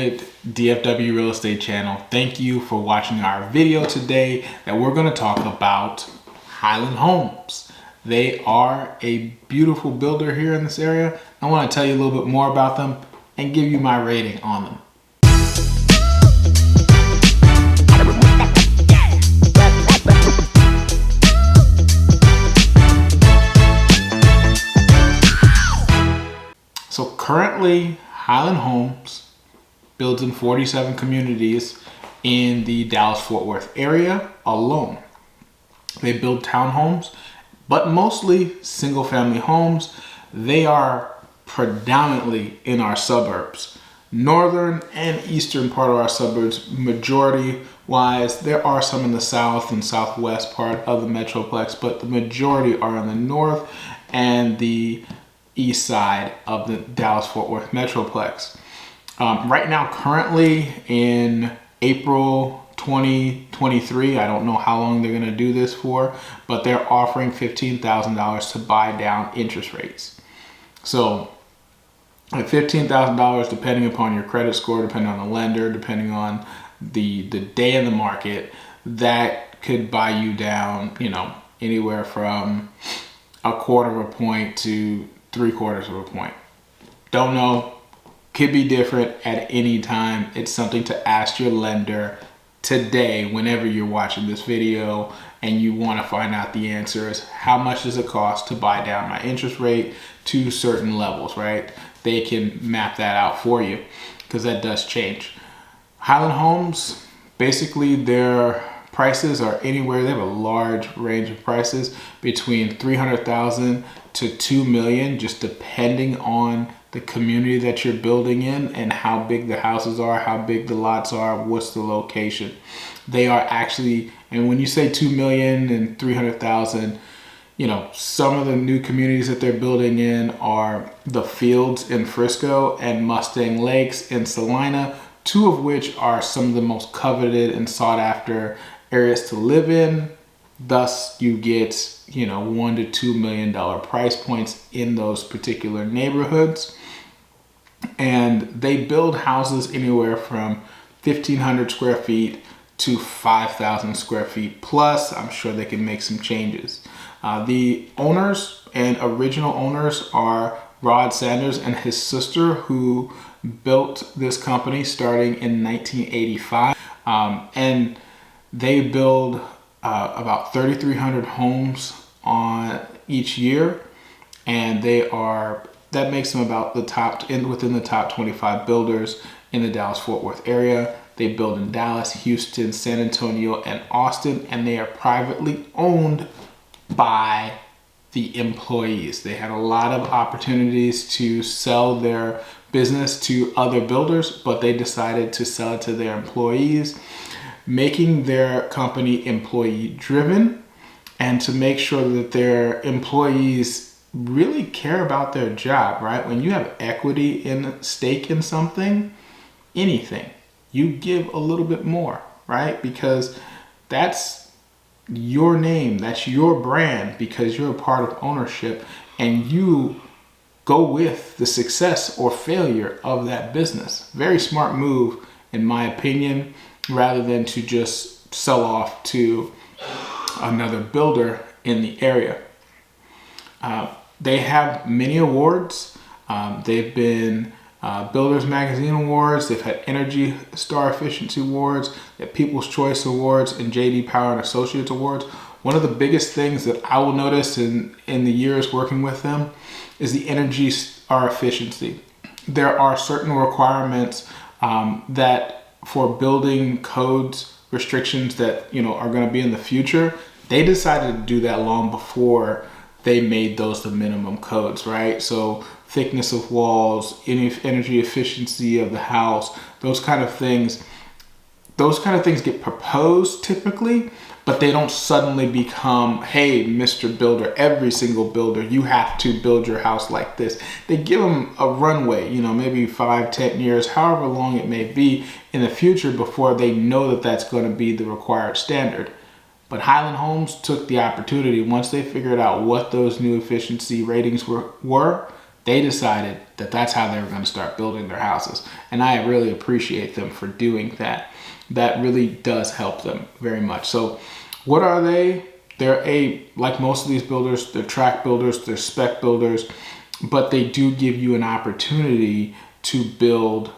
with DFW Real Estate Channel. Thank you for watching our video today that we're going to talk about Highland Homes. They are a beautiful builder here in this area. I want to tell you a little bit more about them and give you my rating on them. So currently, Highland Homes builds in 47 communities in the Dallas-Fort Worth area alone. They build townhomes, but mostly single-family homes. They are predominantly in our suburbs. Northern and eastern part of our suburbs, majority-wise. There are some in the south and southwest part of the Metroplex, but the majority are in the north and the east side of the Dallas-Fort Worth Metroplex. Right now, currently in April 2023, I don't know how long they're going to do this for, but they're offering $15,000 to buy down interest rates. So at $15,000, depending upon your credit score, depending on the lender, depending on the day in the market, that could buy you down, anywhere from 1/4 of a point to 3/4 of a point. Don't know. Could be different at any time. It's something to ask your lender today whenever you're watching this video and you want to find out the answer is how much does it cost to buy down my interest rate to certain levels, right? They can map that out for you because that does change. Highland Homes, basically their prices are anywhere. They have a large range of prices between $300,000 to $2 million, just depending on the community that you're building in and how big the houses are, how big the lots are, what's the location. They are actually, and when you say $2 million and $300,000, some of the new communities that they're building in are the Fields in Frisco and Mustang Lakes in Salina, two of which are some of the most coveted and sought after areas to live in. Thus, you get, $1 to $2 million price points in those particular neighborhoods. And they build houses anywhere from 1,500 square feet to 5,000 square feet. Plus, I'm sure they can make some changes. The owners and original owners are Rod Sanders and his sister, who built this company starting in 1985. And they build about 3,300 homes on each year, and that makes them about within the top 25 builders in the Dallas-Fort Worth area. They build in Dallas, Houston, San Antonio, and Austin, and they are privately owned by the employees. They had a lot of opportunities to sell their business to other builders, but they decided to sell it to their employees, making their company employee driven and to make sure that their employees really care about their job, right? When you have equity in stake in something, anything, you give a little bit more, right? Because that's your name, that's your brand, because you're a part of ownership and you go with the success or failure of that business. Very smart move, in my opinion, rather than to just sell off to another builder in the area. They have many awards. They've been Builders Magazine Awards. They've had Energy Star Efficiency Awards. They have People's Choice Awards and J.D. Power and Associates Awards. One of the biggest things that I will notice in the years working with them is the Energy Star Efficiency. There are certain requirements that for building codes, restrictions that are going to be in the future. They decided to do that long before they made those the minimum codes, right? So thickness of walls, energy efficiency of the house, those kind of things get proposed typically, but they don't suddenly become, hey, Mr. Builder, every single builder, you have to build your house like this. They give them a runway, maybe 5-10 years, however long it may be in the future before they know that that's going to be the required standard. But Highland Homes took the opportunity, once they figured out what those new efficiency ratings were, They decided that that's how they were going to start building their houses. And I really appreciate them for doing that. That really does help them very much. So what are they? They're like most of these builders, they're tract builders, they're spec builders, but they do give you an opportunity to build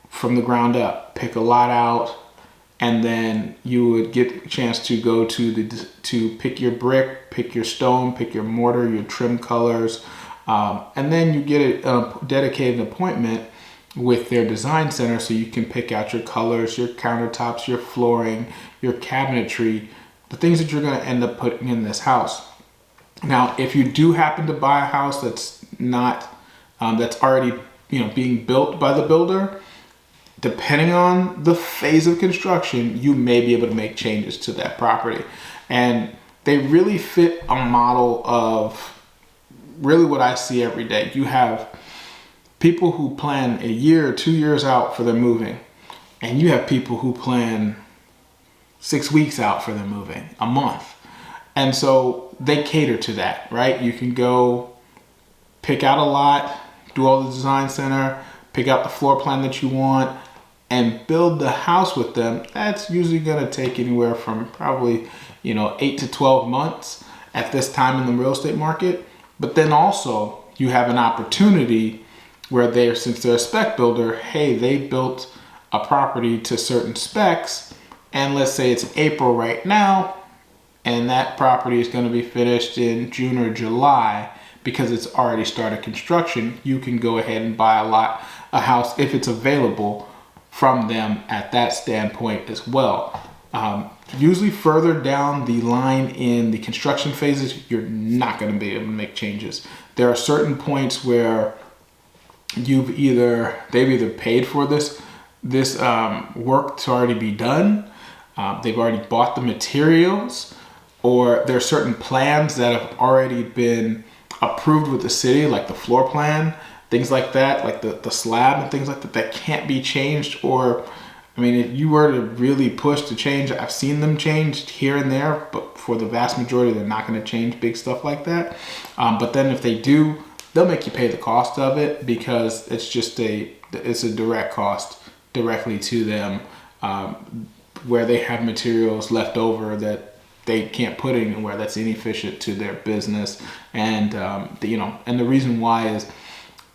from the ground up. Pick a lot out, and then you would get a chance to go to pick your brick, pick your stone, pick your mortar, your trim colors, and then you get a dedicated appointment with their design center so you can pick out your colors, your countertops, your flooring, your cabinetry, the things that you're going to end up putting in this house. Now, if you do happen to buy a house that's not that's already being built by the builder, depending on the phase of construction, you may be able to make changes to that property. And they really fit a model of really what I see every day. You have people who plan a year or 2 years out for their moving, and you have people who plan 6 weeks out for their moving, a month. And so they cater to that, right? You can go pick out a lot, do all the design center, pick out the floor plan that you want, and build the house with them. That's usually going to take anywhere from probably 8 to 12 months at this time in the real estate market. But then also you have an opportunity where since they're a spec builder, hey, they built a property to certain specs, and let's say it's April right now, and that property is going to be finished in June or July because it's already started construction. You can go ahead and buy a house if it's available from them at that standpoint as well. Usually further down the line in the construction phases, you're not going to be able to make changes. There are certain points where they've either paid for this work to already be done, they've already bought the materials, or there are certain plans that have already been approved with the city, like the floor plan, things like that, like the slab and things like that can't be changed. Or if you were to really push to change, I've seen them changed here and there, but for the vast majority, they're not going to change big stuff like that. But then if they do, they'll make you pay the cost of it because it's a direct cost directly to them, where they have materials left over that they can't put anywhere that's inefficient to their business. And and the reason why is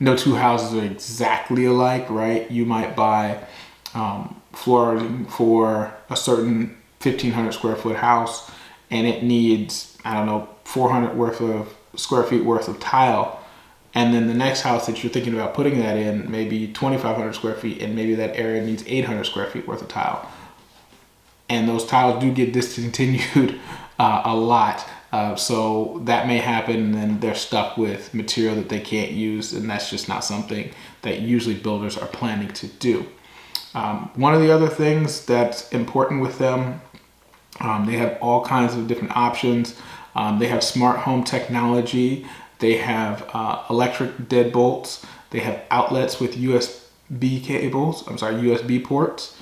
no two houses are exactly alike, right? You might buy flooring for a certain 1,500 square foot house, and it needs 400 square feet worth of tile. And then the next house that you're thinking about putting that in, maybe 2,500 square feet, and maybe that area needs 800 square feet worth of tile. And those tiles do get discontinued a lot. So that may happen, and then they're stuck with material that they can't use, and that's just not something that usually builders are planning to do. One of the other things that's important with them, they have all kinds of different options. They have smart home technology. They have electric deadbolts. They have outlets with USB ports.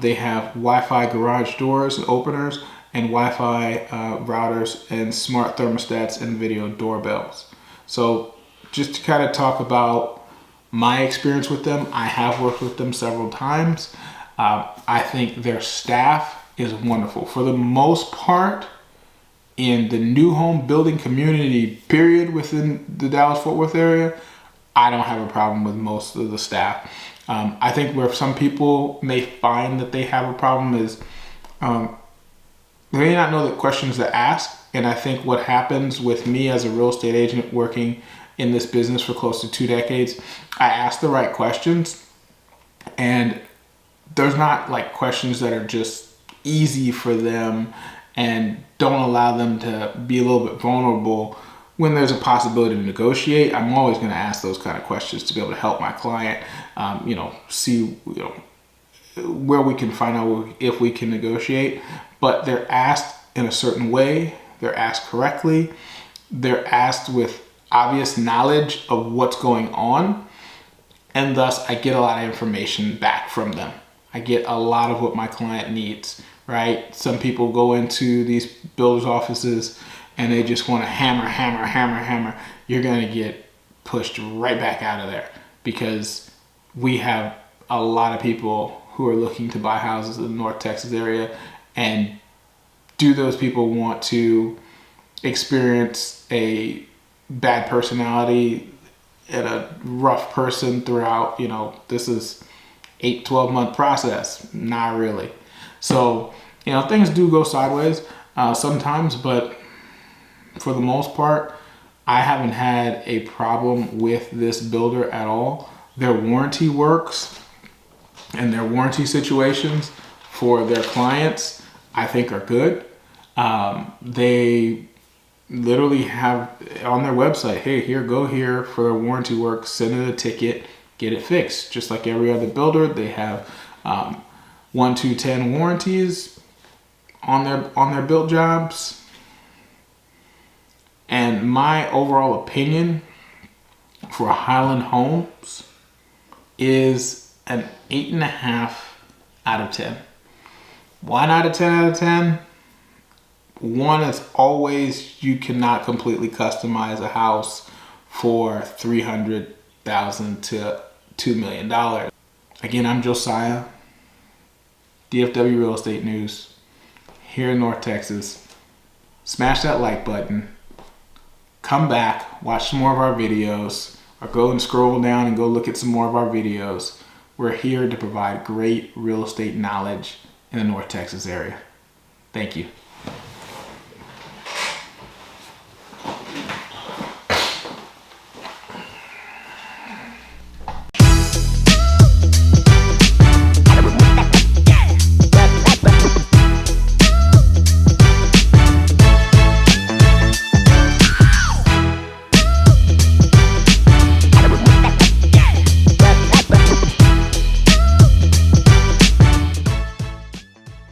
They have Wi-Fi garage doors and openers, and Wi-Fi routers, and smart thermostats and video doorbells. So just to kind of talk about my experience with them, I have worked with them several times. I think their staff is wonderful. For the most part, in the new home building community, period, within the Dallas-Fort Worth area, I don't have a problem with most of the staff. I think where some people may find that they have a problem is they may not know the questions to ask. And I think what happens with me as a real estate agent working in this business for close to 2 decades, I ask the right questions, and there's not like questions that are just easy for them and don't allow them to be a little bit vulnerable when there's a possibility to negotiate. I'm always going to ask those kind of questions to be able to help my client, see where we can find out if we can negotiate. But they're asked in a certain way. They're asked correctly. They're asked with obvious knowledge of what's going on. And thus, I get a lot of information back from them. I get a lot of what my client needs, right? Some people go into these builders' offices and they just want to hammer. You're going to get pushed right back out of there, because we have a lot of people who are looking to buy houses in the North Texas area. And do those people want to experience a bad personality and a rough person throughout? This is 8-12 month process. Not really. So things do go sideways sometimes, but for the most part, I haven't had a problem with this builder at all. Their warranty works, and their warranty situations for their clients, I think, are good. They literally have on their website, hey, go here for their warranty work, send it a ticket, get it fixed. Just like every other builder, they have 1 to 10 warranties on their build jobs. And my overall opinion for Highland Homes is an 8.5 out of 10. Why not a 10 out of 10? One, it's always, you cannot completely customize a house for $300,000 to $2 million. Again, I'm Josiah, DFW Real Estate News, here in North Texas. Smash that like button. Come back, watch some more of our videos, or go and scroll down and go look at some more of our videos. We're here to provide great real estate knowledge in the North Texas area. Thank you.